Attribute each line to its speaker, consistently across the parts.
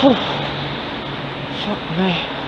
Speaker 1: Whew. Fuck me.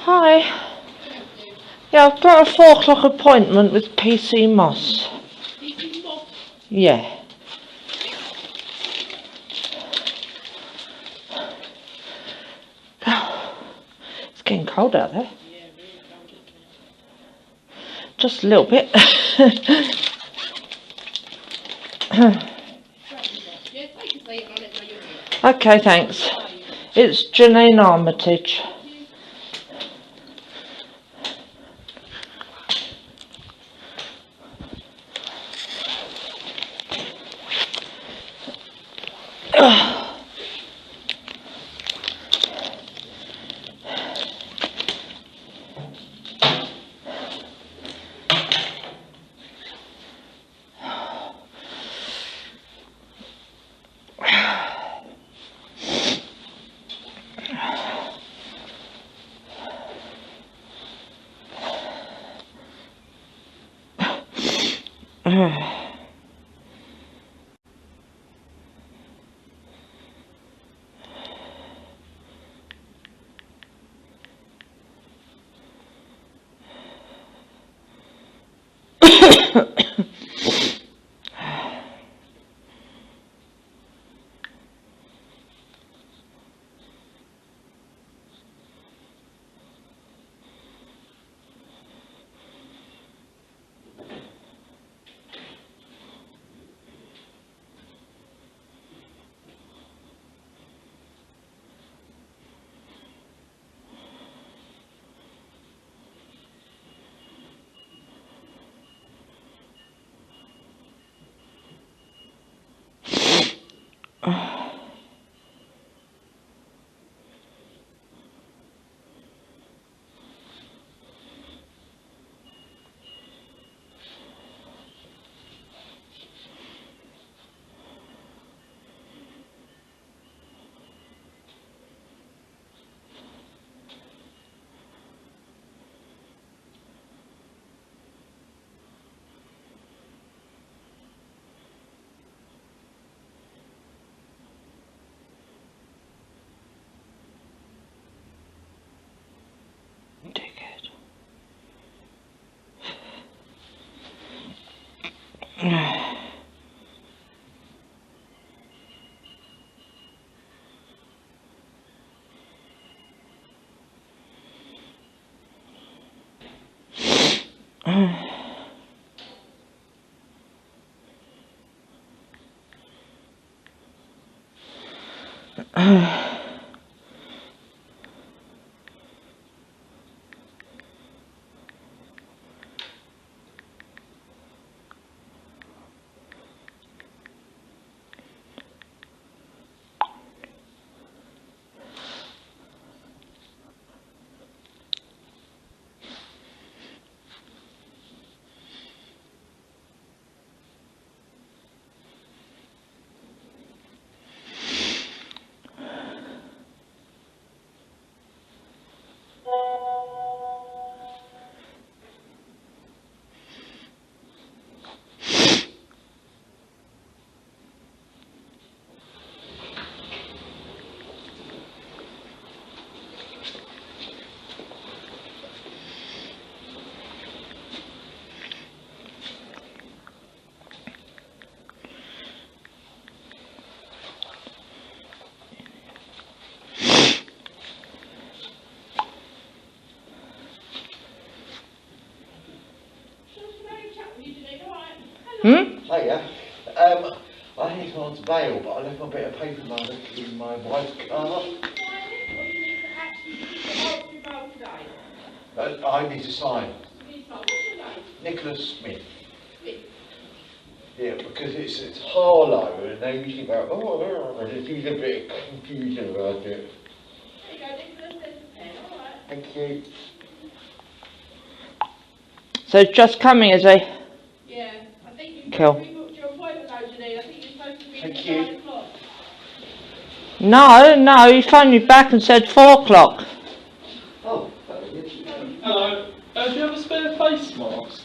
Speaker 1: Hi. Yeah, I've got a 4 o'clock appointment with PC Moss. Yeah. It's getting cold out there. Just a little bit. Okay, thanks. It's Janine Armitage.
Speaker 2: Hiya. I need to answer bail, but I left my bit of paper in my wife's car. I need to sign. Nicholas Smith. Yeah, because it's Harlow, and they usually go, oh, there's usually a bit of confusion about it.
Speaker 3: There you go, Nicholas, there's the pen, alright.
Speaker 2: Thank you.
Speaker 1: So it's just coming as a
Speaker 3: Yeah, I think you've
Speaker 1: Cool.
Speaker 3: rebooked your appointment though, Janine. I think you're supposed to be
Speaker 2: Thank
Speaker 3: at
Speaker 2: you.
Speaker 3: 9 o'clock.
Speaker 1: No, he phoned me back and said 4 o'clock.
Speaker 2: Oh,
Speaker 4: Hello. Do you have a spare face mask?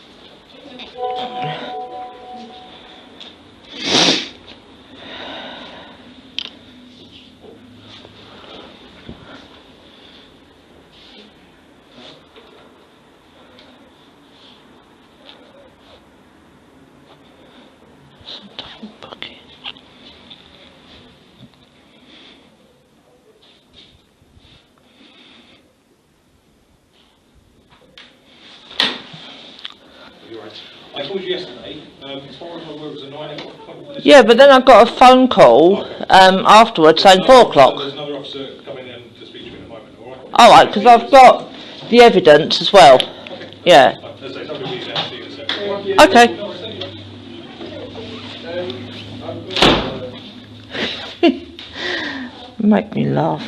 Speaker 4: I called you yesterday. As far as I know, it was a 9 o'clock appointment.
Speaker 1: Yeah, but then I got a phone call afterwards saying 4 o'clock.
Speaker 4: There's another officer coming in to speak to you in a moment, alright?
Speaker 1: Alright, because I've got the evidence as well.
Speaker 4: Okay.
Speaker 1: Yeah.
Speaker 4: Let's say somebody will be there to see you in a second.
Speaker 1: Okay. Make me laugh.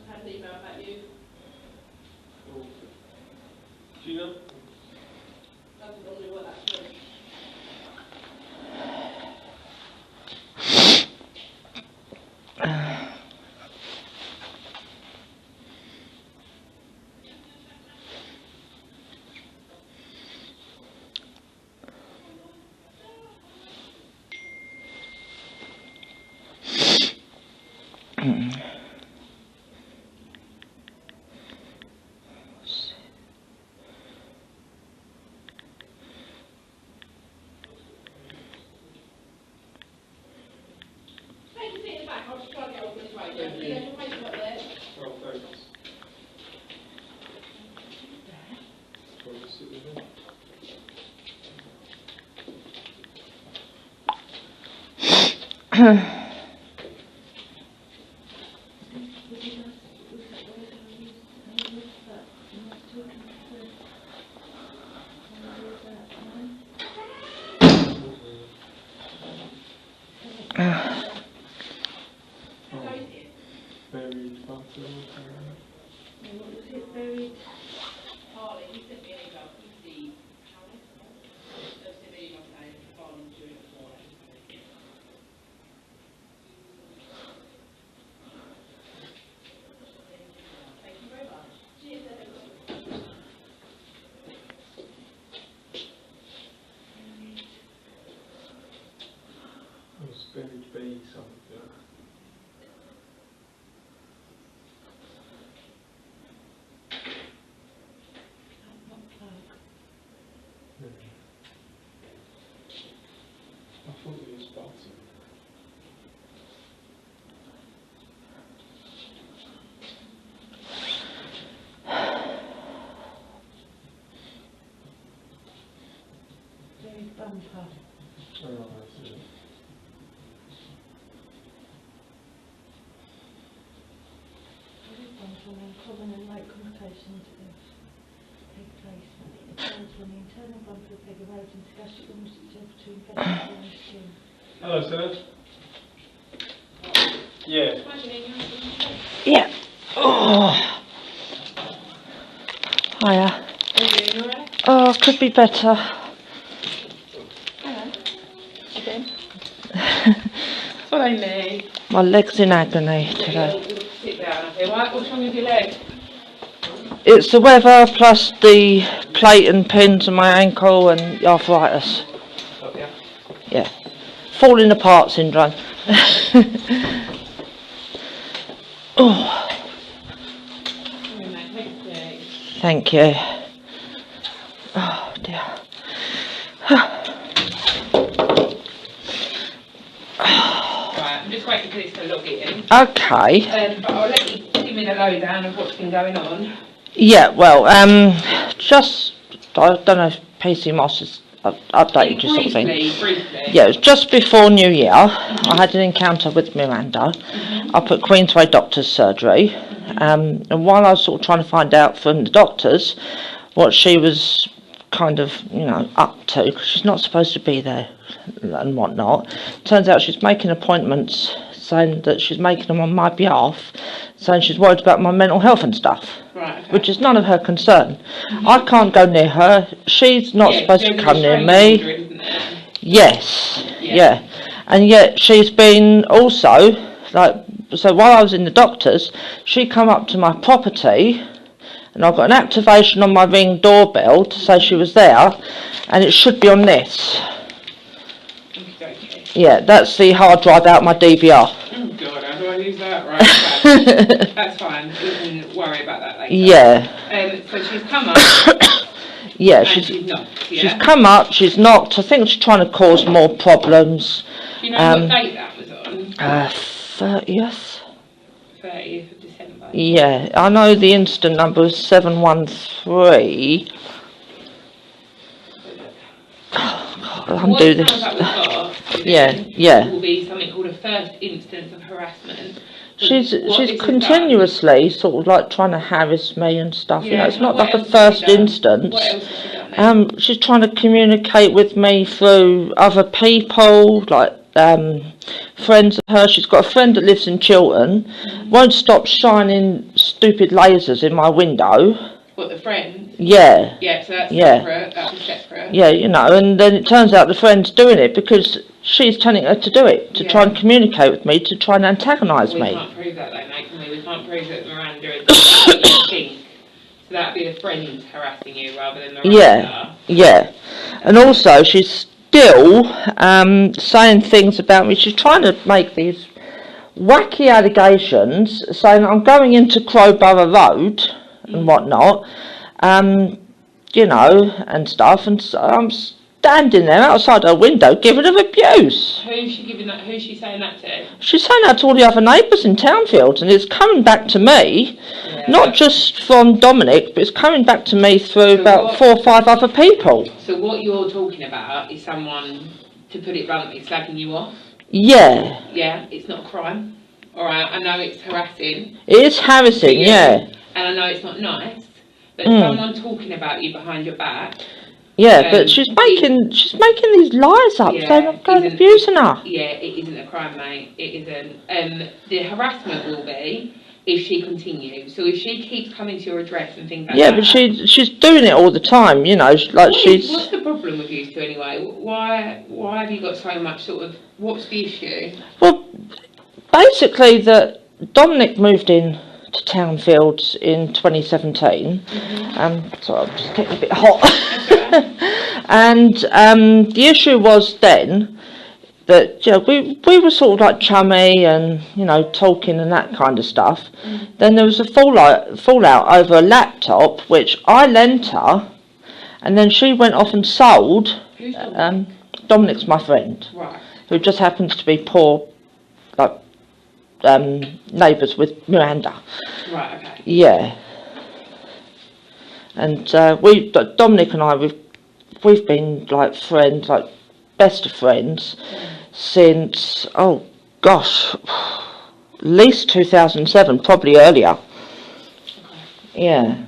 Speaker 3: I had an email about you.
Speaker 4: Do you know?
Speaker 3: Doesn't normally work that through. Take your seat in the back, I'll just try and get off this way. Yeah, you have your paperwork there.
Speaker 4: Oh, very nice. Shall I just sit with you? Buried bathroom.
Speaker 3: Harley, he sent me an email, he's the Harley. So sent me an email saying, filing during the morning.
Speaker 4: to be something. I thought it was button.
Speaker 3: Big bumper.
Speaker 4: Oh, I see.
Speaker 3: Big bumper and common and light complications of take place. It occurs when the internal bumper of peg erodes into gastric walls to infect the skin.
Speaker 4: Hello, sir. Yeah.
Speaker 1: Yeah. Oh. Hiya. Oh, could be better.
Speaker 5: That's what I need.
Speaker 1: My leg's in agony today.
Speaker 5: Sit down, okay? What's wrong with your leg?
Speaker 1: It's the weather plus the plate and pins on my ankle and arthritis.
Speaker 5: Got ya.
Speaker 1: Yeah. Falling apart syndrome. Oh,
Speaker 5: Sorry, mate. Take a seat.
Speaker 1: thank you. Oh dear.
Speaker 5: Right, I'm just waiting for this to log in.
Speaker 1: Okay.
Speaker 5: But I'll let you give me the lowdown of what's been going on.
Speaker 1: Yeah, well, just, I don't know if PC Moss has updated you something.
Speaker 5: Briefly.
Speaker 1: Yeah, it was just before New Year. I had an encounter with Miranda. Up at Queensway Doctor's surgery. And while I was sort of trying to find out from the doctors what she was kind of, you know, up to, because she's not supposed to be there and whatnot, turns out she's making appointments saying that she's making them on my behalf, saying she's worried about my mental health and stuff.
Speaker 5: Right, okay.
Speaker 1: Which is none of her concern. I can't go near her. She's not supposed to come near me. Yes, yeah. And yet she's been also, like, so while I was in the doctor's, she come up to my property, and I've got an activation on my Ring doorbell to say she was there, and it should be on this.
Speaker 5: Okay.
Speaker 1: Yeah, that's the hard drive out my DVR.
Speaker 5: Oh God, how do I use that? Right, okay. That's fine. We can worry about that later.
Speaker 1: Yeah.
Speaker 5: So she's come up.
Speaker 1: Yeah,
Speaker 5: and
Speaker 1: she's
Speaker 5: knocked, yeah?
Speaker 1: she's come up, she's knocked. I think she's trying to cause more problems.
Speaker 5: Do you know what date that was on?
Speaker 1: 30th?
Speaker 5: 30th of December.
Speaker 1: Yeah, I know the incident number was 713. Undo this.
Speaker 5: What sounds like we've got
Speaker 1: Yeah.
Speaker 5: will be something called a first instance of harassment.
Speaker 1: She's
Speaker 5: What
Speaker 1: continuously sort of like trying to harass me and stuff. You know, it's not
Speaker 5: what
Speaker 1: like a
Speaker 5: else has
Speaker 1: first
Speaker 5: she done?
Speaker 1: instance.
Speaker 5: What else has she done then?
Speaker 1: She's trying to communicate with me through other people, like friends of hers. She's got a friend that lives in Chiltern, won't stop shining stupid lasers in my window.
Speaker 5: What, the friend?
Speaker 1: Yeah.
Speaker 5: Yeah, so that's
Speaker 1: Yeah.
Speaker 5: separate. That'll be separate.
Speaker 1: Yeah, you know, and then it turns out the friend's doing it because she's telling her to do it, to try and communicate with me, to try and antagonise
Speaker 5: We
Speaker 1: me.
Speaker 5: can't prove that though, mate, can we? We can't prove that Miranda is what you think. So that'd be the friend harassing you rather than Miranda.
Speaker 1: Yeah. And also, she's still saying things about me. She's trying to make these wacky allegations, saying I'm going into Crowborough Road and whatnot, you know, and stuff, and so I'm standing there outside her window giving her abuse.
Speaker 5: Who's she giving that? Who's she saying that to?
Speaker 1: She's saying that to all the other neighbours in Townfield, and it's coming back to me, not just from Dominic, but it's coming back to me through about 4 or 5 other people.
Speaker 5: So what you're talking about is someone, to put it bluntly, slagging you off?
Speaker 1: Yeah.
Speaker 5: Yeah, it's not a crime. Alright, I know it's harassing.
Speaker 1: It is harassing, yeah.
Speaker 5: And I know it's not nice, but someone talking about you behind your back.
Speaker 1: Yeah, but she's making these lies up, saying I'm going abusing her.
Speaker 5: Yeah, it isn't a crime, mate. It isn't. The harassment will be if she continues. So if she keeps coming to your address and things like that.
Speaker 1: Yeah, but she's doing it all the time, you know, like
Speaker 5: What's the problem with you two anyway? Why have you got so much sort of, what's the issue?
Speaker 1: Well, basically that Dominic moved in to Townfields in 2017. Sorry, I'm just getting a bit hot. And the issue was then, that, you know, we were sort of like chummy and, you know, talking and that kind of stuff. Then there was a fallout over a laptop, which I lent her, and then she went off and sold.
Speaker 5: Who's Dominic?
Speaker 1: Dominic's my friend,
Speaker 5: Right.
Speaker 1: who just happens to be poor, like, neighbours with Miranda.
Speaker 5: Right, okay.
Speaker 1: Yeah. And Dominic and I, we've been like friends, like best of friends, since, oh gosh, at least 2007, probably earlier. Yeah.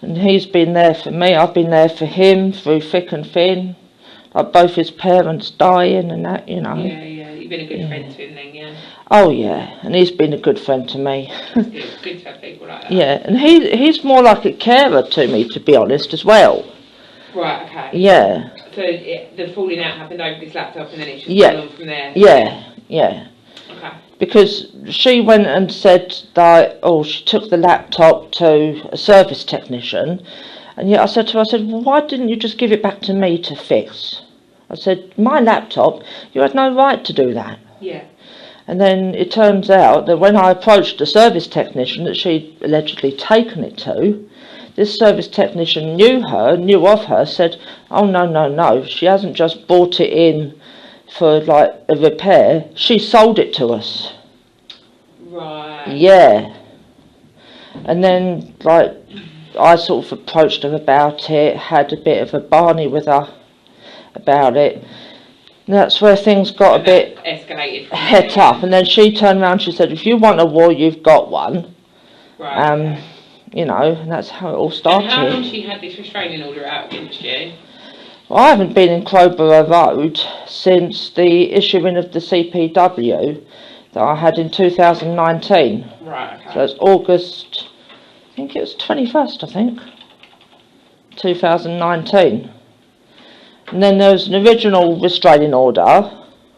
Speaker 1: And he's been there for me, I've been there for him through thick and thin, like both his parents dying and that, you know.
Speaker 5: Yeah, you've been a good friend to him then, yeah.
Speaker 1: Oh yeah, and he's been a good friend to me.
Speaker 5: It's good to have people like that.
Speaker 1: Yeah, and he's more like a carer to me, to be honest, as well.
Speaker 5: Right, okay.
Speaker 1: Yeah.
Speaker 5: So the falling out happened over this laptop and then it's just
Speaker 1: Yeah.
Speaker 5: gone on from there?
Speaker 1: Yeah.
Speaker 5: Okay.
Speaker 1: Because she went and said that, she took the laptop to a service technician, and yet I said to her, well, why didn't you just give it back to me to fix? I said, my laptop, you had no right to do that.
Speaker 5: Yeah.
Speaker 1: And then it turns out that when I approached the service technician that she'd allegedly taken it to, this service technician knew of her, said, oh no, she hasn't just bought it in for like a repair, she sold it to us.
Speaker 5: Right.
Speaker 1: Yeah. And then like I sort of approached her about it, had a bit of a barney with her about it. And that's where things got a bit
Speaker 5: escalated from
Speaker 1: het
Speaker 5: there.
Speaker 1: up, and then she turned around and she said, if you want a war, you've got one.
Speaker 5: Right.
Speaker 1: You know, and that's how it all
Speaker 5: And
Speaker 1: started.
Speaker 5: how long she had this restraining order out against you?
Speaker 1: Well, I haven't been in Crowborough Road since the issuing of the CPW that I had in 2019.
Speaker 5: Right, okay.
Speaker 1: So it's August, I think it was 21st, 2019. And then there was an original restraining order,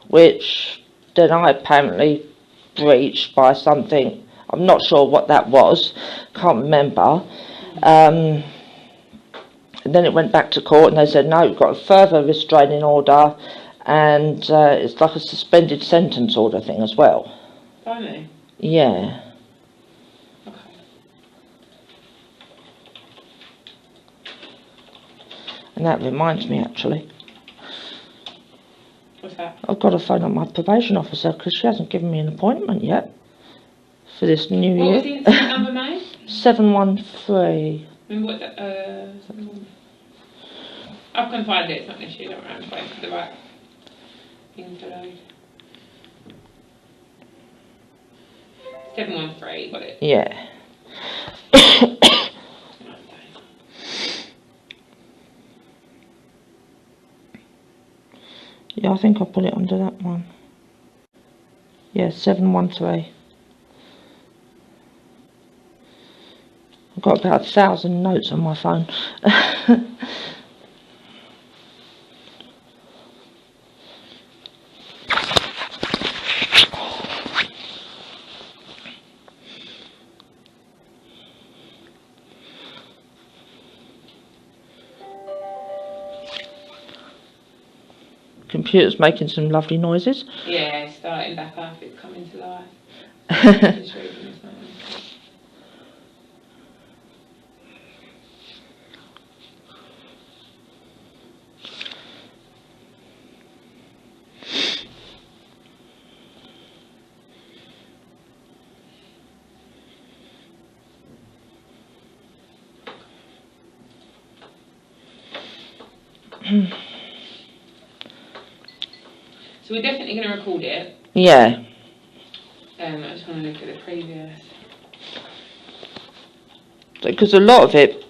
Speaker 1: which then I apparently breached by something. I'm not sure what that was, can't remember. And then it went back to court and they said, no, you've got a further restraining order, and it's like a suspended sentence order thing as well.
Speaker 5: Finally?
Speaker 1: Yeah.
Speaker 5: Okay.
Speaker 1: And that reminds me, actually,
Speaker 5: What's that?
Speaker 1: I've got to phone up my probation officer because she hasn't given me an appointment yet for this new
Speaker 5: What
Speaker 1: year.
Speaker 5: was the incident number, mate?
Speaker 1: 713.
Speaker 5: Remember what that, I can find it, it's not an issue, don't worry, I'm just waiting for the right thing to load. 713, got it.
Speaker 1: Yeah. Yeah, I think I put it under that one. Yeah, 713. I've got about 1,000 notes on my phone. Computer's making some lovely noises.
Speaker 5: Yeah, it's starting back up, it's coming to life. Just reading this now. So we're definitely going to record it.
Speaker 1: Yeah.
Speaker 5: I just want to look at the previous.
Speaker 1: Because a lot of it,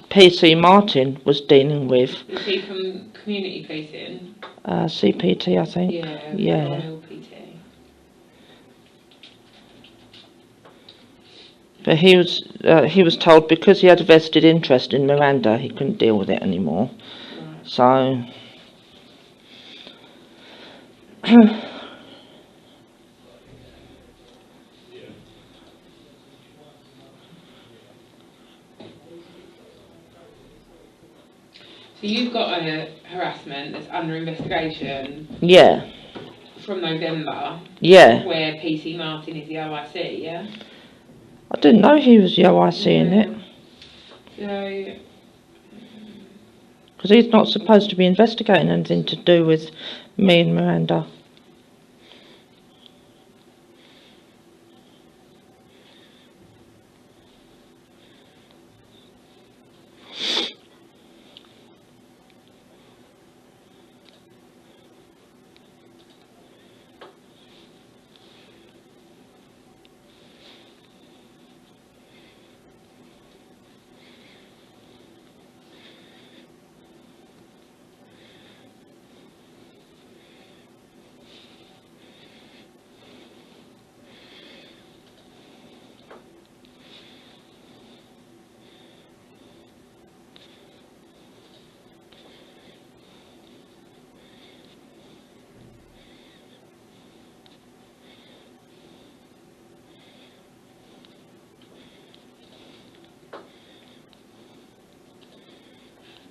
Speaker 1: PC Martin was dealing with.
Speaker 5: Is he from community policing?
Speaker 1: CPT, I think.
Speaker 5: Yeah.
Speaker 1: Yeah.
Speaker 5: Royal PT.
Speaker 1: But he was told because he had a vested interest in Miranda, he couldn't deal with it anymore.
Speaker 5: Right.
Speaker 1: So.
Speaker 5: So you've got a harassment that's under investigation
Speaker 1: Yeah,
Speaker 5: from November,
Speaker 1: yeah.
Speaker 5: where PC Martin is the OIC, yeah?
Speaker 1: I didn't know he was the OIC in it.
Speaker 5: So,
Speaker 1: Because he's not supposed to be investigating anything to do with me and Miranda.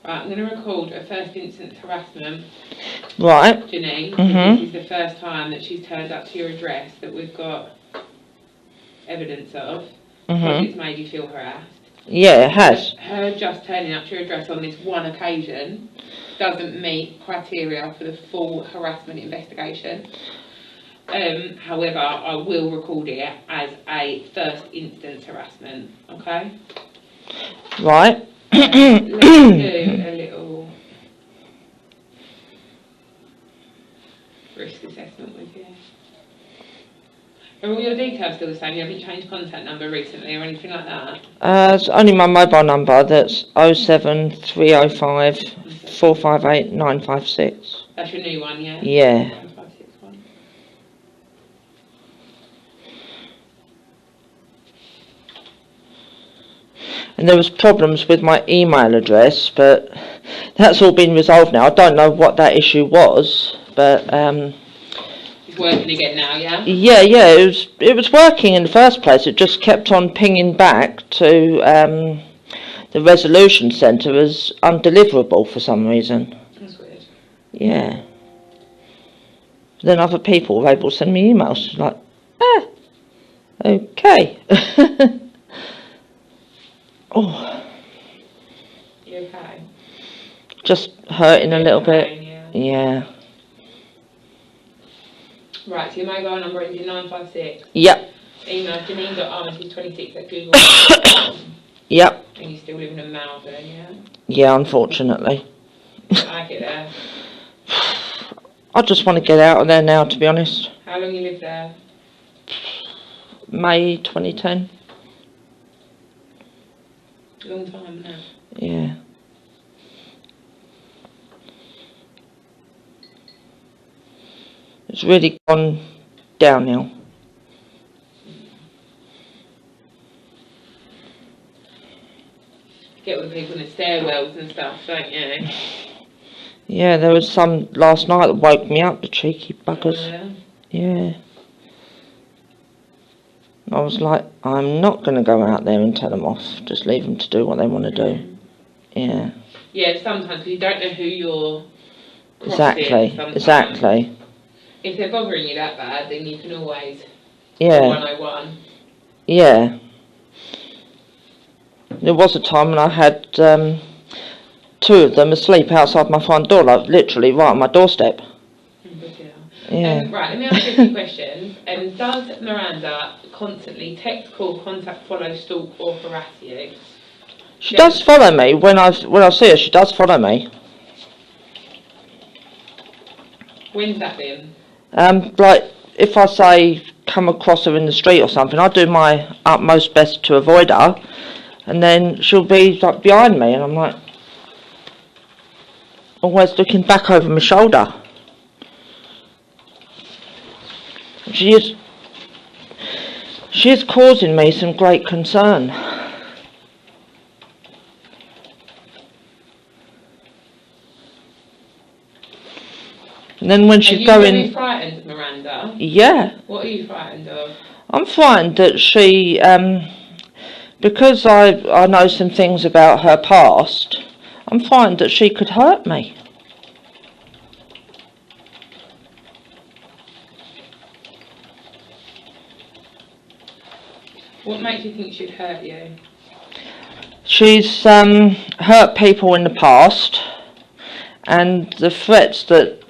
Speaker 5: right, I'm going to record a first instance harassment,
Speaker 1: Right.
Speaker 5: Janine,
Speaker 1: Mhm.
Speaker 5: this is the first time that she's turned up to your address that we've got evidence of, because
Speaker 1: Mhm.
Speaker 5: it's made you feel harassed.
Speaker 1: Yeah, it has.
Speaker 5: Her just turning up to your address on this one occasion doesn't meet criteria for the full harassment investigation. However, I will record it as a first instance harassment, okay?
Speaker 1: Right.
Speaker 5: Let's do a little risk assessment with you. Are all your details still the same? You haven't changed contact number recently or anything like that?
Speaker 1: It's only my mobile number. That's 07305 458 956.
Speaker 5: That's your new one, yeah?
Speaker 1: Yeah.
Speaker 5: 1561.
Speaker 1: And there was problems with my email address, but that's all been resolved now. I don't know what that issue was, but
Speaker 5: It's working again now, yeah?
Speaker 1: yeah, it was working in the first place. It just kept on pinging back to the resolution centre as undeliverable for some reason.
Speaker 5: That's weird.
Speaker 1: Yeah. Then other people were able to send me emails like, okay. Oh,
Speaker 5: You okay?
Speaker 1: just hurting a little bit.
Speaker 5: Pain, yeah.
Speaker 1: Yeah.
Speaker 5: Right, so your mobile number is 956.
Speaker 1: Yep.
Speaker 5: Email janine.armitage26@google.com.
Speaker 1: Yep.
Speaker 5: And you still living in Malvern, yeah?
Speaker 1: Yeah, unfortunately.
Speaker 5: I like it there.
Speaker 1: I just want to get out of there now, to be honest.
Speaker 5: How long you live there?
Speaker 1: May 2010.
Speaker 5: Long time now.
Speaker 1: Yeah. It's really gone downhill.
Speaker 5: Get with people in the stairwells and stuff, don't you?
Speaker 1: Yeah, there was some last night that woke me up, the cheeky buggers. Yeah. I was like, I'm not going to go out there and tell them off. Just leave them to do what they want to do. Yeah.
Speaker 5: Yeah, sometimes, because you don't know who you're crossing.
Speaker 1: Exactly.
Speaker 5: Sometimes.
Speaker 1: Exactly.
Speaker 5: If they're bothering you that bad, then you can always
Speaker 1: Yeah.
Speaker 5: call 101.
Speaker 1: Yeah. There was a time when I had two of them asleep outside my front door, like literally right on my doorstep. Yeah.
Speaker 5: Right, let me ask you a few questions. Does Miranda constantly text, call, contact, follow, stalk or harass you?
Speaker 1: She does follow me. When I see her, she does follow me.
Speaker 5: When's that been?
Speaker 1: Like, if I say come across her in the street or something, I do my utmost best to avoid her, and then she'll be like behind me, and I'm like always looking back over my shoulder. She is causing me some great concern. And then when she's going...
Speaker 5: Are you really frightened of Miranda?
Speaker 1: Yeah.
Speaker 5: What are you frightened of?
Speaker 1: I'm frightened that she, because I know some things about her past, I'm frightened that she could hurt me.
Speaker 5: What makes you think she'd hurt you?
Speaker 1: She's hurt people in the past, and the threats that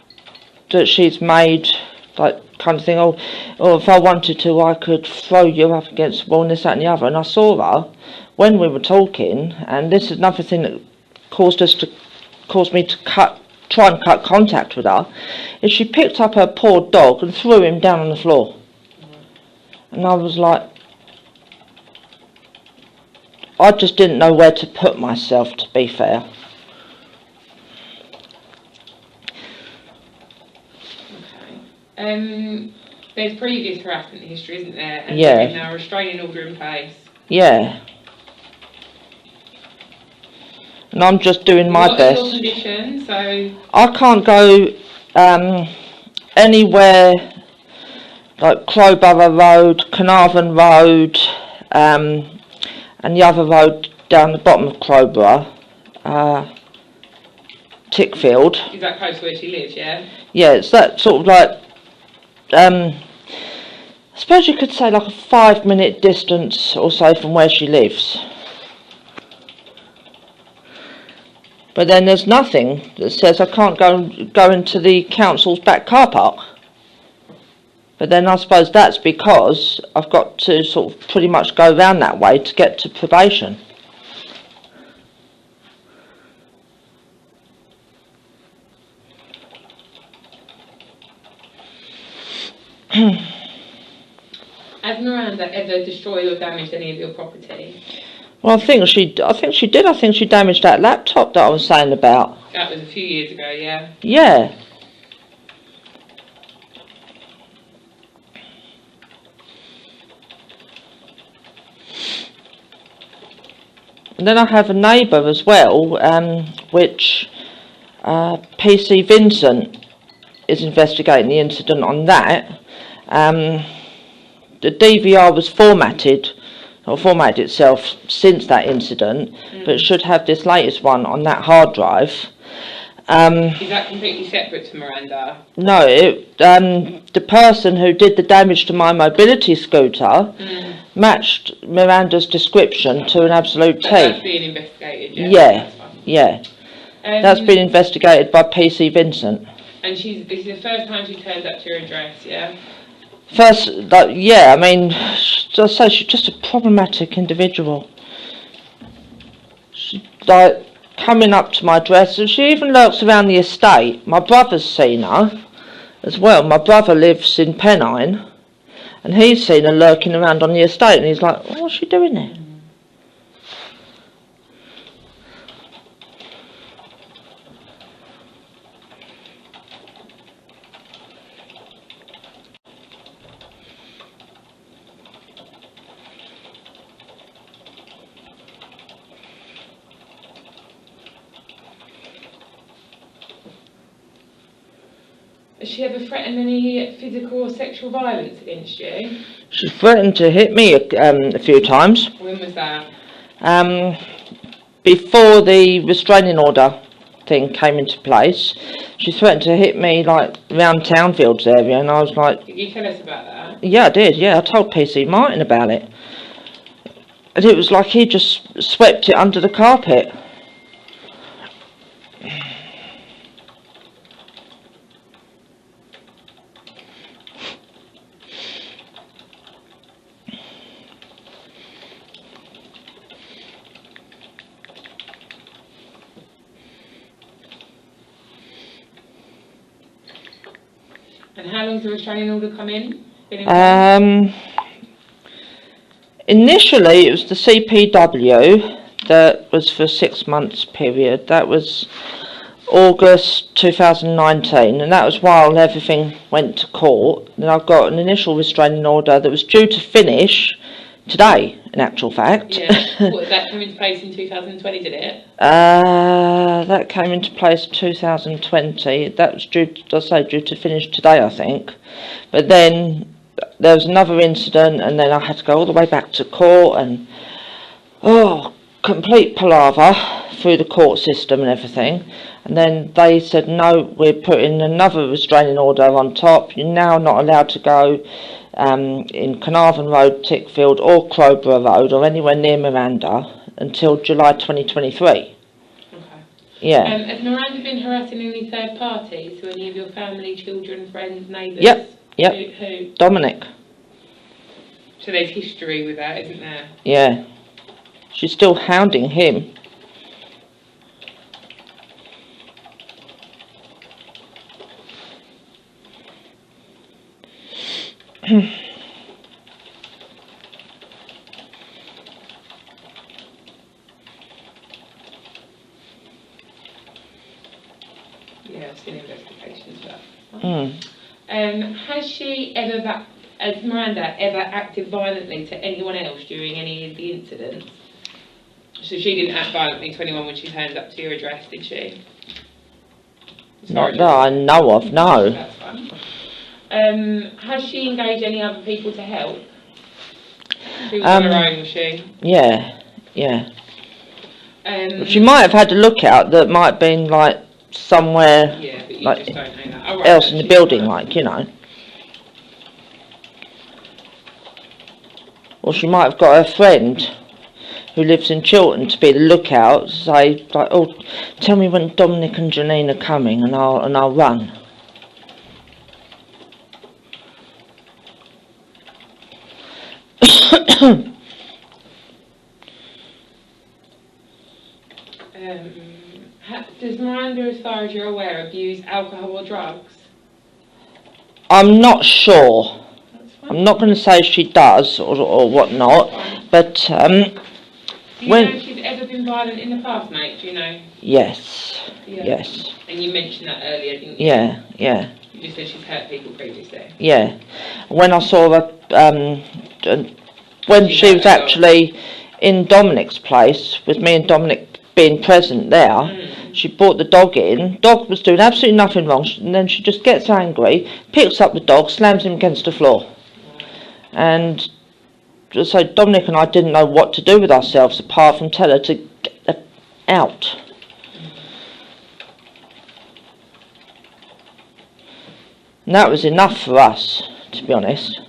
Speaker 1: she's made, like kind of thing, oh, if I wanted to I could throw you up against the wall and this, that and the other. And I saw her when we were talking, and this is another thing that caused me to try and cut contact with her, is she picked up her poor dog and threw him down on the floor. And I was like, I just didn't know where to put myself, to be fair.
Speaker 5: Okay. There's previous harassment history, isn't there? And
Speaker 1: Yeah.
Speaker 5: there's now a restraining order in place.
Speaker 1: Yeah. And I'm just doing my
Speaker 5: What
Speaker 1: best.
Speaker 5: are your conditions? So
Speaker 1: I can't go anywhere like Crowborough Road, Carnarvon Road, and the other road down the bottom of Crowborough, Tickfield.
Speaker 5: is that close to where she lives, yeah?
Speaker 1: Yeah, it's that sort of like, I suppose you could say like a 5-minute distance or so from where she lives. But then there's nothing that says I can't go into the council's back car park. But then I suppose that's because I've got to sort of pretty much go round that way to get to probation.
Speaker 5: Has Miranda ever destroyed or damaged any of your property?
Speaker 1: Well, I think she did. I think she damaged that laptop that I was saying about.
Speaker 5: That was a few years ago, yeah.
Speaker 1: Yeah. And then I have a neighbour as well, which PC Vincent is investigating the incident on that. The DVR was formatted itself since that incident, but it should have this latest one on that hard drive.
Speaker 5: Is that completely separate to Miranda?
Speaker 1: No, the person who did the damage to my mobility scooter matched Miranda's description to an absolute T.
Speaker 5: But that's being investigated, yeah?
Speaker 1: Yeah,
Speaker 5: That's fine.
Speaker 1: yeah. That's been investigated by PC Vincent.
Speaker 5: And this is the first time she turns up to your address, yeah?
Speaker 1: First, yeah, I mean, I say she's just a problematic individual. She, coming up to my address, and she even lurks around the estate. My brother's seen her as well. My brother lives in Pennine, and he's seen her lurking around on the estate, and he's like, what's she doing there?
Speaker 5: Has she ever threatened any physical or sexual violence against you?
Speaker 1: She threatened to hit me a few times.
Speaker 5: When was that?
Speaker 1: Before the restraining order thing came into place, she threatened to hit me like around Townfields area, and I was like,
Speaker 5: Did you tell us about that?
Speaker 1: yeah, I did, yeah, I told PC Martin about it. And it was like he just swept it under the carpet.
Speaker 5: And how long's the restraining order come in? Been in place?
Speaker 1: Initially it was the CPW that was for a 6 months period. That was August 2019, and that was while everything went to court. Then I've got an initial restraining order that was due to finish today, in actual fact.
Speaker 5: Yeah. What, that came into place in 2020, did it?
Speaker 1: That came into place 2020. That was due to finish today, I think. But then there was another incident, and then I had to go all the way back to court, and oh complete palaver through the court system and everything, and then they said, no, we're putting another restraining order on top. You're now not allowed to go in Carnarvon Road, Tickfield or Crowborough Road or anywhere near Miranda until July 2023.
Speaker 5: Okay.
Speaker 1: Yeah.
Speaker 5: Has Miranda been harassing any third parties? So any of your family, children, friends, neighbours?
Speaker 1: Yep.
Speaker 5: Who?
Speaker 1: Dominic.
Speaker 5: So there's history with that, isn't there?
Speaker 1: Yeah. She's still hounding him.
Speaker 5: Yeah, I've seen investigations of that.
Speaker 1: Mm.
Speaker 5: Has Miranda ever acted violently to anyone else during any of the incidents? So she didn't act violently to anyone when she turned up to your address, did she?
Speaker 1: Not that I know of, no.
Speaker 5: That's fine. Has she engaged any other people to help? She was on her own, was she?
Speaker 1: Yeah. She might have had a lookout that might have been like somewhere
Speaker 5: Yeah, but you
Speaker 1: like
Speaker 5: just don't know that. Oh, right,
Speaker 1: else in the building,
Speaker 5: right.
Speaker 1: like, you know. Or she might have got her friend who lives in Chiltern to be the lookout, say like, oh, tell me when Dominic and Janine are coming, and I'll run.
Speaker 5: Does Miranda, as far as you're aware, abuse alcohol or drugs?
Speaker 1: I'm not sure.
Speaker 5: That's fine.
Speaker 1: I'm not going to say she does or whatnot, but
Speaker 5: Do you
Speaker 1: when-
Speaker 5: know if she's ever been violent in the past, mate? Do you know?
Speaker 1: yes,
Speaker 5: Yeah.
Speaker 1: yes,
Speaker 5: And you mentioned that earlier, didn't you?
Speaker 1: yeah.
Speaker 5: You just said she's hurt people previously.
Speaker 1: Yeah, when I saw her, when she was actually in Dominic's place, with me and Dominic being present there, she brought the dog in. Dog was doing absolutely nothing wrong, and then she just gets angry, picks up the dog, slams him against the floor. And so Dominic and I didn't know what to do with ourselves apart from tell her to get her out. And that was enough for us, to be honest.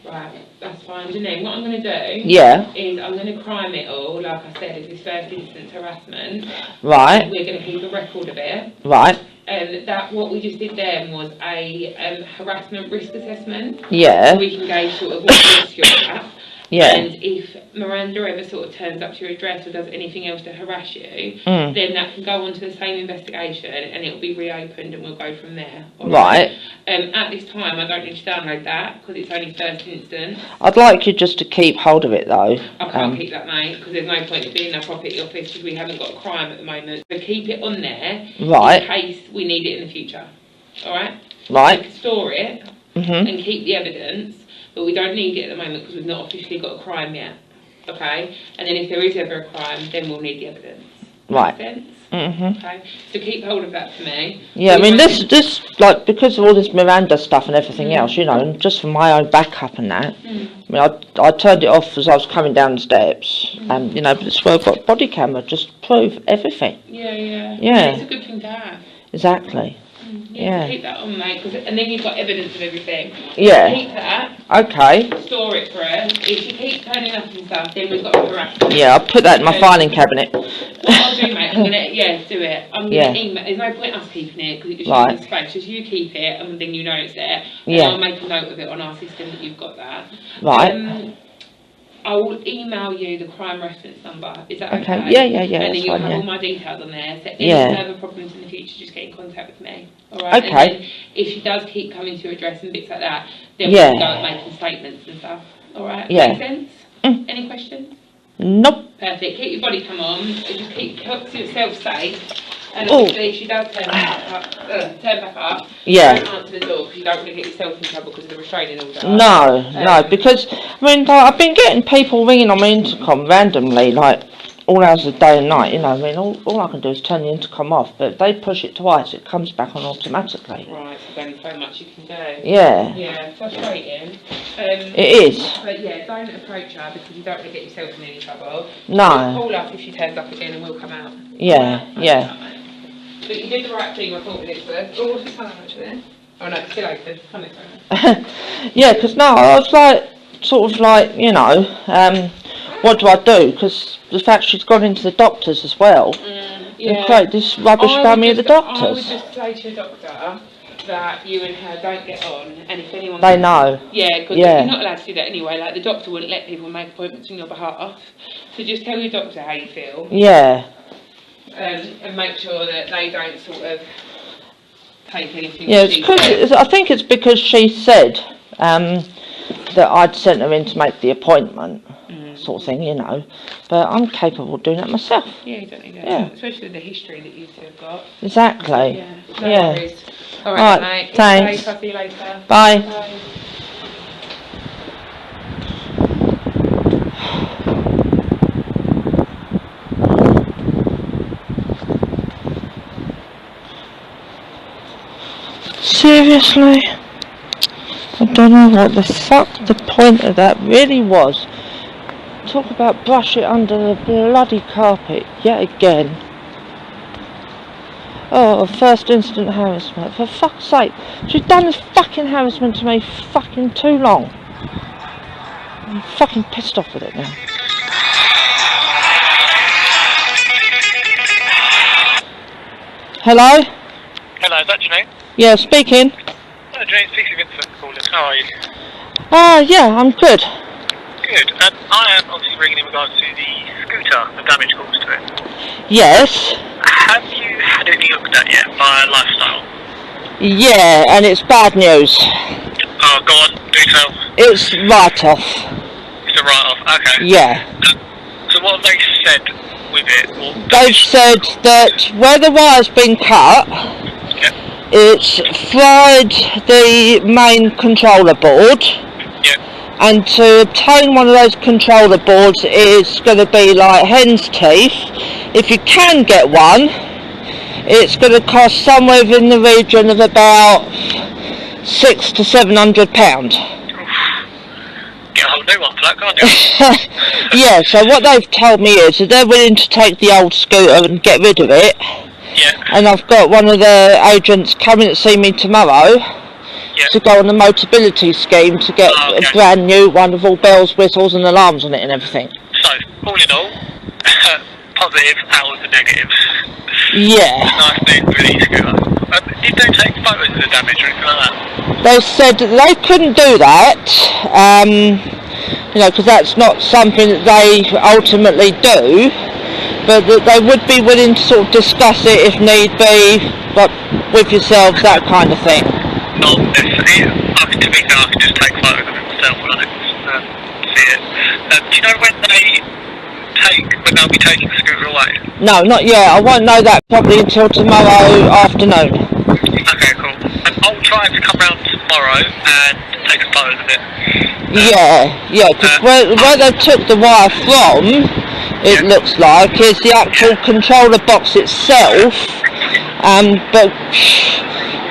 Speaker 5: Right, that's fine. Janine, what I'm going to do
Speaker 1: Yeah,
Speaker 5: is I'm going to crime it all, like I said, as this first instance harassment.
Speaker 1: right,
Speaker 5: We're going to keep a record of it.
Speaker 1: right,
Speaker 5: That what we just did then was a harassment risk assessment.
Speaker 1: yeah,
Speaker 5: So we can gauge sort of what risk you're at.
Speaker 1: yeah,
Speaker 5: And if Miranda ever sort of turns up to your address or does anything else to harass you,
Speaker 1: mm,
Speaker 5: then that can go on to the same investigation and it'll be reopened and we'll go from there. All
Speaker 1: right.
Speaker 5: At this time, I don't need to download that because it's only first instance.
Speaker 1: I'd like you just to keep hold of it though.
Speaker 5: I can't keep that, mate, because there's no point in being in our property office because we haven't got a crime at the moment. So keep it on there
Speaker 1: Right,
Speaker 5: in case we need it in the future. All right? We
Speaker 1: right,
Speaker 5: can store it
Speaker 1: mhm,
Speaker 5: and keep the evidence, but we don't need it at the moment because we've not officially got a crime yet. Okay? And then if there is ever a crime, then we'll need the evidence.
Speaker 1: right,
Speaker 5: Make sense?
Speaker 1: mhm.
Speaker 5: Okay? So keep hold of that for me.
Speaker 1: Yeah, I
Speaker 5: We
Speaker 1: mean,
Speaker 5: won't-
Speaker 1: this, like, because of all this Miranda stuff and everything else, you know, and just for my own backup and that,
Speaker 5: Mm.
Speaker 1: I mean, I turned it off as I was coming down the steps, and, you know, but it's where I've got body camera, just prove everything.
Speaker 5: Yeah.
Speaker 1: Yeah.
Speaker 5: It's a good thing to have.
Speaker 1: Exactly.
Speaker 5: Yeah.
Speaker 1: Yeah.
Speaker 5: Keep that on, mate, and then you've got evidence of everything.
Speaker 1: Yeah.
Speaker 5: Keep that,
Speaker 1: Okay.
Speaker 5: store it for us. If she keeps turning up and stuff, then we've got to harass her.
Speaker 1: Yeah, I'll put that in my filing cabinet.
Speaker 5: What I'll do, mate, I'm gonna, do it. I'm gonna
Speaker 1: Yeah.
Speaker 5: email. There's no point us keeping it because it just
Speaker 1: Right.
Speaker 5: uses space. Just you keep it, and then you know it's there. And
Speaker 1: Yeah.
Speaker 5: I'll make a note of it on our system that you've got that.
Speaker 1: Right.
Speaker 5: I will email you the crime reference number. Is that okay?
Speaker 1: Okay. Yeah,
Speaker 5: And
Speaker 1: that's
Speaker 5: then you'll
Speaker 1: fine,
Speaker 5: have
Speaker 1: yeah.
Speaker 5: all my details on there. So any
Speaker 1: Yeah.
Speaker 5: further problems in the future, just get in contact with me. All right.
Speaker 1: Okay.
Speaker 5: And then if she does keep coming to your address and bits like that, then we
Speaker 1: Yeah.
Speaker 5: can go and making statements and stuff. All right.
Speaker 1: Yeah.
Speaker 5: Make sense?
Speaker 1: Mm.
Speaker 5: Any questions?
Speaker 1: Nope.
Speaker 5: Perfect. Keep your body come on. Just keep yourself safe. And
Speaker 1: Oh.
Speaker 5: obviously, if she does turn back up,
Speaker 1: Yeah.
Speaker 5: don't answer the door because you don't want to get yourself in trouble because of the restraining order.
Speaker 1: No, because, I mean, like, I've been getting people ringing on my intercom randomly, like, all hours of the day and night, you know. I mean, all I can do is turn the intercom off, but if they push it twice, it comes back on automatically.
Speaker 5: Right, so there's only so much you can do.
Speaker 1: Yeah.
Speaker 5: Yeah, frustrating.
Speaker 1: It is.
Speaker 5: But yeah, don't approach her because you don't want to get yourself in any trouble.
Speaker 1: No.
Speaker 5: Call us if she turns up again and we'll come out.
Speaker 1: Yeah, yeah.
Speaker 5: But you did the right thing, reporting it to us. Oh, what's the time actually? Oh no, it's still open. Come this way.
Speaker 1: Yeah, because no, I was like, sort of like, you know, what do I do? Because the fact she's gone into the doctors as well. And create this rubbish about me at the doctors.
Speaker 5: I would just say to the doctor that you and her don't get on, and if anyone...
Speaker 1: They know.
Speaker 5: Yeah, because you're not allowed to do that anyway. Like, the doctor wouldn't let people make appointments on your behalf. So just tell your doctor how you feel.
Speaker 1: Yeah.
Speaker 5: And make sure that they don't sort of take anything.
Speaker 1: Yeah, I think it's because she said that I'd sent her in to make the appointment, sort of thing, you know. But I'm capable of doing that myself.
Speaker 5: Yeah, you don't need that.
Speaker 1: Yeah.
Speaker 5: Especially the history that you two have got.
Speaker 1: Exactly.
Speaker 5: Yeah. No
Speaker 1: Yeah.
Speaker 5: worries. All right, mate.
Speaker 1: Thanks.
Speaker 5: I'll see you later.
Speaker 1: Bye.
Speaker 5: Bye.
Speaker 1: Seriously? I don't know what the fuck the point of that really was. Talk about brush it under the bloody carpet yet again. Oh, first instant harassment. For fuck's sake. She's done this fucking harassment to me fucking too long. I'm fucking pissed off with it now. Hello?
Speaker 6: Hello, is that Janine?
Speaker 1: Yeah, speaking.
Speaker 6: Hello, Janine, it's PC Vincent calling. How are you?
Speaker 1: Yeah, I'm good.
Speaker 6: Good. I am obviously ringing in regards to the scooter, the damage caused to it.
Speaker 1: Yes.
Speaker 6: Have you had it looked at yet by Lifestyle?
Speaker 1: Yeah, and it's bad news.
Speaker 6: Oh, go on, do tell.
Speaker 1: It's write-off.
Speaker 6: It's a write-off, okay.
Speaker 1: Yeah.
Speaker 6: So what have they said with it?
Speaker 1: They've said that where the wire's been cut,
Speaker 6: Yep.
Speaker 1: it's fried the main controller board.
Speaker 6: Yep.
Speaker 1: And to obtain one of those controller boards is going to be like hen's teeth. If you can get one, it's going to cost somewhere in the region of about £600 to £700.
Speaker 6: Get a whole new one for that, can't you?
Speaker 1: Yeah, so what they've told me is that they're willing to take the old scooter and get rid of it.
Speaker 6: Yeah.
Speaker 1: And I've got one of the agents coming to see me tomorrow.
Speaker 6: Yeah.
Speaker 1: To go on the Motability scheme to get a brand new one with all bells, whistles and alarms on it and everything.
Speaker 6: So, all in all, positive out of the negatives.
Speaker 1: Yeah.
Speaker 6: Nice thing with the scooter. Did they take photos of the damage or anything like that?
Speaker 1: They said that they couldn't do that, you know, because that's not something that they ultimately do, but that they would be willing to sort of discuss it if need be, but with yourselves, that kind of thing.
Speaker 6: Not necessarily. To be fair, I can just take photos of it myself when I see it. Do you know when they'll be taking the scooter away?
Speaker 1: No, not yet. I won't know that probably until tomorrow afternoon.
Speaker 6: Okay, cool. And I'll try to come round tomorrow and take some photos of it.
Speaker 1: Yeah, because where they took the wire from, it looks like, is the actual controller box itself, but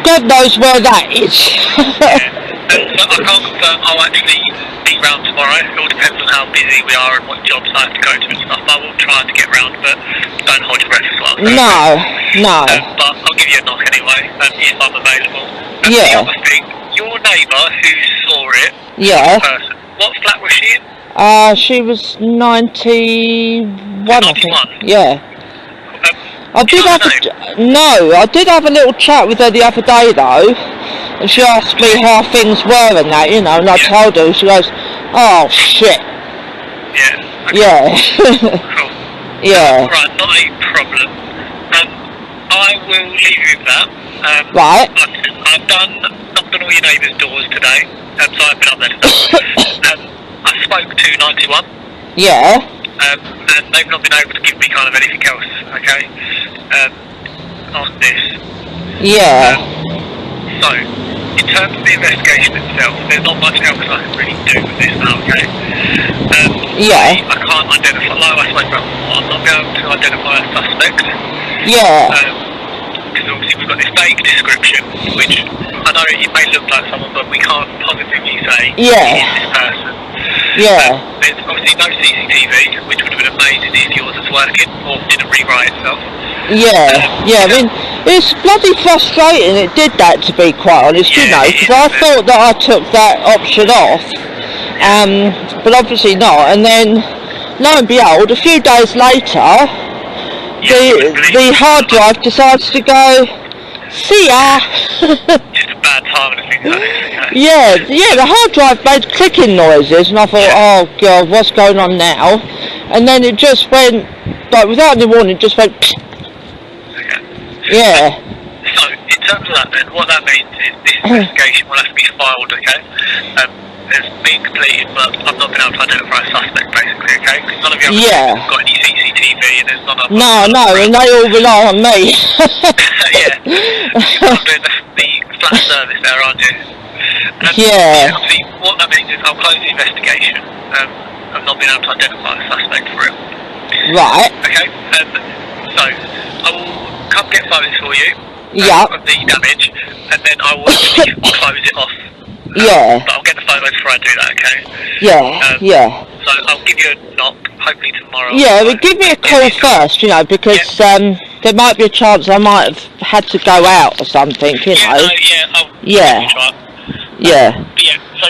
Speaker 1: God knows where that is.
Speaker 6: So I can't confirm I'll actually be round tomorrow. It all depends on how busy we are and what jobs I have to go to and stuff. I will try to get round, but don't hold your breath as well.
Speaker 1: No.
Speaker 6: But I'll give you a knock anyway, if I'm available. And
Speaker 1: Yeah.
Speaker 6: the other thing, your neighbour who saw it,
Speaker 1: Yeah.
Speaker 6: person, what flat was she in?
Speaker 1: She was 91, I think.
Speaker 6: 91?
Speaker 1: Yeah. I did have I did have a little chat with her the other day though, and she asked me how things were and that, you know, and I told her, she goes, oh shit.
Speaker 6: Yeah. Okay.
Speaker 1: Yeah.
Speaker 6: Cool.
Speaker 1: Yeah.
Speaker 6: Right, not a problem. I will leave you with that.
Speaker 1: Right.
Speaker 6: I've knocked on all your neighbours' doors today, so I've been up there today. I spoke to 91.
Speaker 1: Yeah.
Speaker 6: And they've not been able to give me kind of anything else, okay, on this.
Speaker 1: Yeah.
Speaker 6: So, in terms of the investigation itself, there's not much else I can really do with this now, okay?
Speaker 1: Yeah.
Speaker 6: I can't identify, like I spoke about before, I'm not able to identify a suspect.
Speaker 1: Yeah.
Speaker 6: Because obviously we've got this vague description, which I know it may look like someone, but we can't positively say
Speaker 1: Yeah.
Speaker 6: it is this person.
Speaker 1: Yeah.
Speaker 6: There's obviously no CCTV, which would have been amazing if yours was working or didn't rewrite itself.
Speaker 1: Yeah. I mean, it's bloody frustrating. It did that, to be quite honest, you know, because I thought that I took that option off, but obviously not. And then, lo and behold, a few days later, the hard drive decides to go, see ya.
Speaker 6: Just a bad time and things like this. You know?
Speaker 1: Yeah, the hard drive made clicking noises, and I thought, oh god, what's going on now? And then it just went, like without any warning, it just went, yeah.
Speaker 6: So, in terms of that then, what that means is this investigation will have to be filed, okay? It's been completed, but I've not been able to identify a suspect, basically, okay? Because none of the other people have got any CCTV, and there's none of them.
Speaker 1: No, and they all rely on me.
Speaker 6: Yeah. You're doing the flat service there, aren't you?
Speaker 1: Yeah.
Speaker 6: Obviously, what that means is I'll close the investigation. I've not been able to identify a suspect for it.
Speaker 1: Right.
Speaker 6: Okay? So, I will come get photos for you of the damage, and then I will actually close it off. But I'll get the photos before I do that, okay?
Speaker 1: Yeah.
Speaker 6: So I'll give you a knock, hopefully tomorrow.
Speaker 1: Yeah, but give me a call first, you know, because there might be a chance I might have had to go out or something, you know.
Speaker 6: I'll try. But so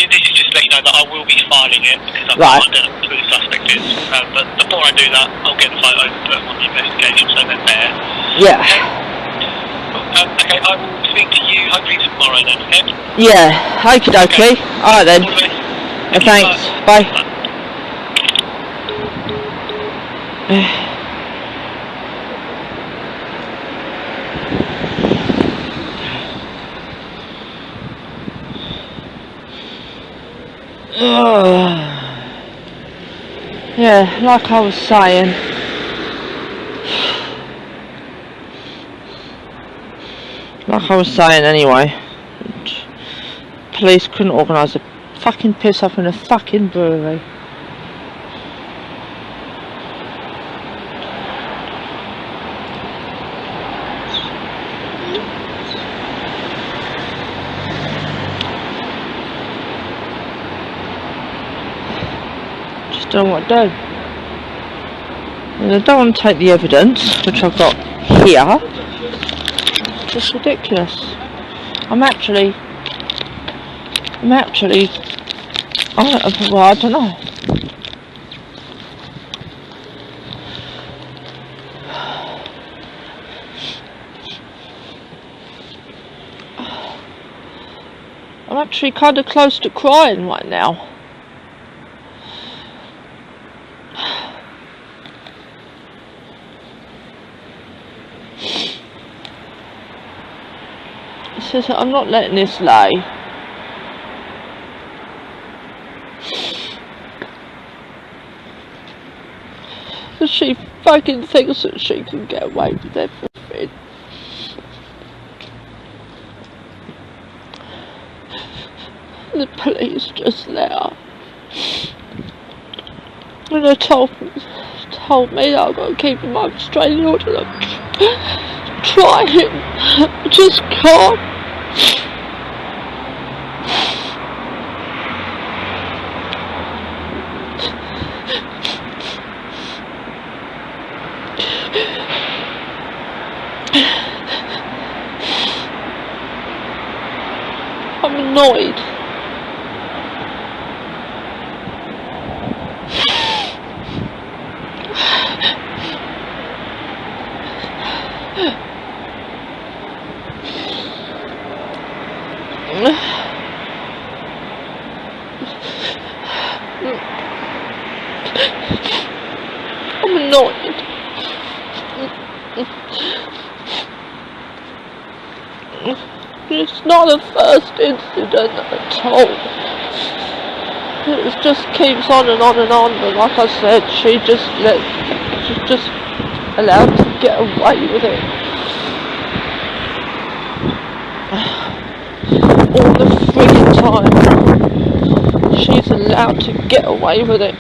Speaker 6: this is just to let you know that I will be filing it because I've not identified who the suspect is. But before I do that, I'll get the photos and put them on the investigation so they're there. Okay, I will speak to you hopefully tomorrow then, okay?
Speaker 1: Yeah, okie dokie. Alright then.
Speaker 6: All the best.
Speaker 1: Thanks. Bye. Yeah, like I was saying. Like I was saying anyway. Police couldn't organise a fucking piss up in a fucking brewery. Just don't know what to do. And I don't want to take the evidence, which I've got here. It's just ridiculous. I don't know. I'm actually kind of close to crying right now. It says that I'm not letting this lay. She fucking thinks that she can get away with everything. The police just let her. And they told me that I've got to keep my restraining order. I'm trying. I just can't. I'm annoyed. I'm annoyed. It's not the first incident at all. It just keeps on and on and on, but like I said, she's just allowed to get away with it. All the friggin' time. She's allowed to get away with it.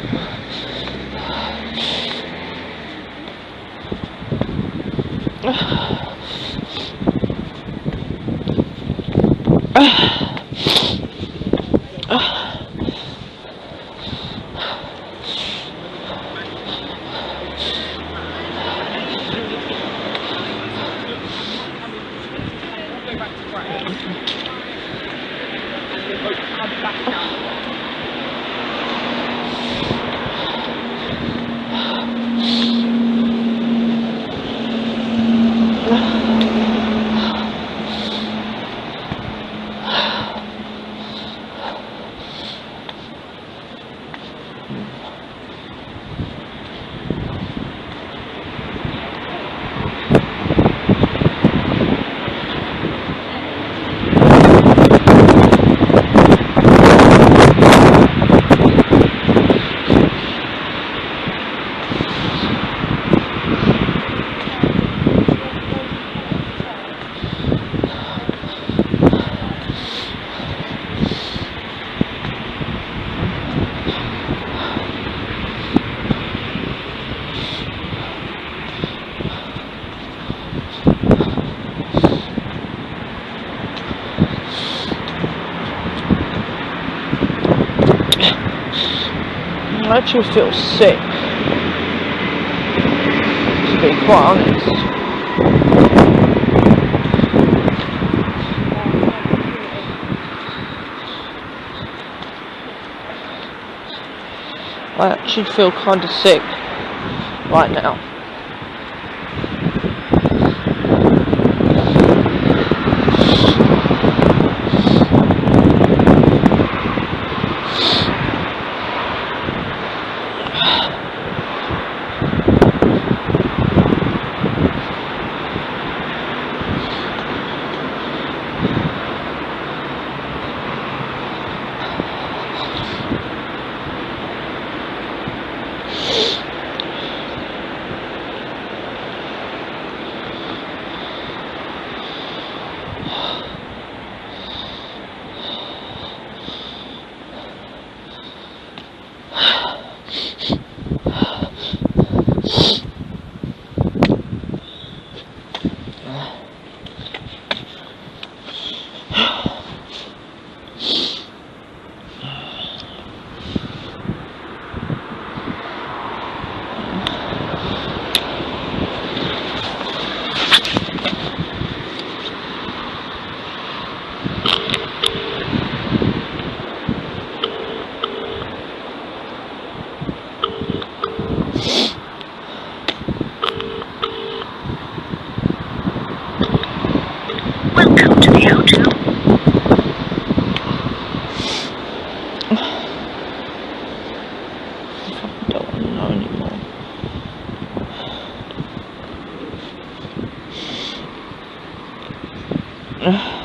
Speaker 1: I actually feel sick, to be quite honest. I actually feel kind of sick right now.
Speaker 6: Welcome to the hotel.
Speaker 1: I don't want to know anymore.